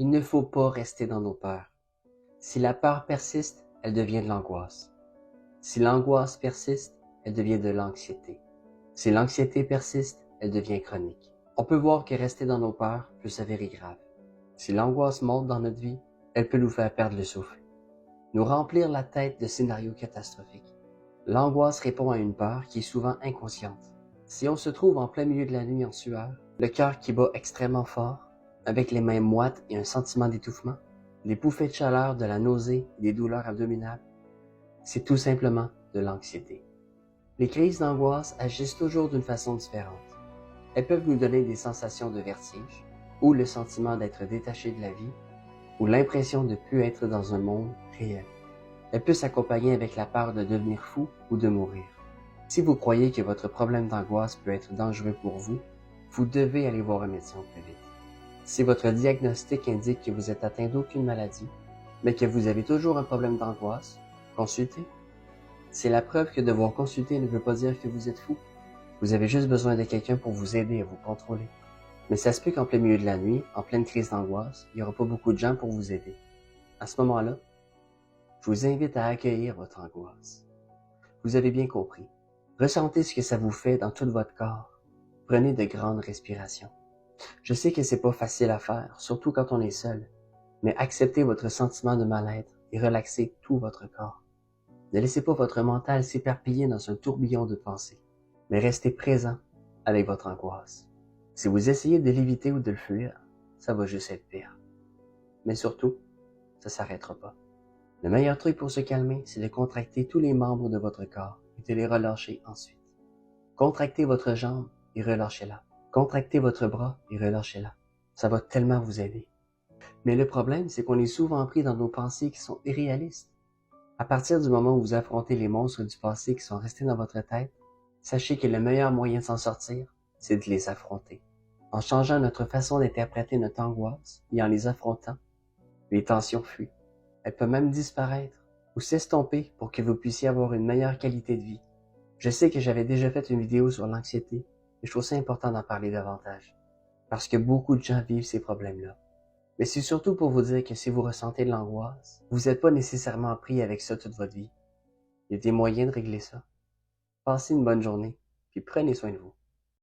Il ne faut pas rester dans nos peurs. Si la peur persiste, elle devient de l'angoisse. Si l'angoisse persiste, elle devient de l'anxiété. Si l'anxiété persiste, elle devient chronique. On peut voir que rester dans nos peurs peut s'avérer grave. Si l'angoisse monte dans notre vie, elle peut nous faire perdre le souffle, nous remplir la tête de scénarios catastrophiques. L'angoisse répond à une peur qui est souvent inconsciente. Si on se trouve en plein milieu de la nuit en sueur, le cœur qui bat extrêmement fort, avec les mains moites et un sentiment d'étouffement, des bouffées de chaleur, de la nausée et des douleurs abdominales, c'est tout simplement de l'anxiété. Les crises d'angoisse agissent toujours d'une façon différente. Elles peuvent nous donner des sensations de vertige, ou le sentiment d'être détaché de la vie, ou l'impression de ne plus être dans un monde réel. Elle peut s'accompagner avec la peur de devenir fou ou de mourir. Si vous croyez que votre problème d'angoisse peut être dangereux pour vous, vous devez aller voir un médecin au plus vite. Si votre diagnostic indique que vous êtes atteint d'aucune maladie, mais que vous avez toujours un problème d'angoisse, consultez. C'est la preuve que devoir consulter ne veut pas dire que vous êtes fou. Vous avez juste besoin de quelqu'un pour vous aider à vous contrôler. Mais ça se peut qu'en plein milieu de la nuit, en pleine crise d'angoisse, il n'y aura pas beaucoup de gens pour vous aider. À ce moment-là, je vous invite à accueillir votre angoisse. Vous avez bien compris. Ressentez ce que ça vous fait dans tout votre corps. Prenez de grandes respirations. Je sais que c'est pas facile à faire, surtout quand on est seul, mais acceptez votre sentiment de mal-être et relaxez tout votre corps. Ne laissez pas votre mental s'éparpiller dans un tourbillon de pensées, mais restez présent avec votre angoisse. Si vous essayez de l'éviter ou de le fuir, ça va juste être pire. Mais surtout, ça s'arrêtera pas. Le meilleur truc pour se calmer, c'est de contracter tous les membres de votre corps et de les relâcher ensuite. Contractez votre jambe et relâchez-la. Contractez votre bras et relâchez-la. Ça va tellement vous aider. Mais le problème, c'est qu'on est souvent pris dans nos pensées qui sont irréalistes. À partir du moment où vous affrontez les monstres du passé qui sont restés dans votre tête, sachez que le meilleur moyen de s'en sortir, c'est de les affronter. En changeant notre façon d'interpréter notre angoisse et en les affrontant, les tensions fuient. Elles peuvent même disparaître ou s'estomper pour que vous puissiez avoir une meilleure qualité de vie. Je sais que j'avais déjà fait une vidéo sur l'anxiété, mais je trouve ça important d'en parler davantage, parce que beaucoup de gens vivent ces problèmes-là. Mais c'est surtout pour vous dire que si vous ressentez de l'angoisse, vous n'êtes pas nécessairement pris avec ça toute votre vie. Il y a des moyens de régler ça. Passez une bonne journée, puis prenez soin de vous.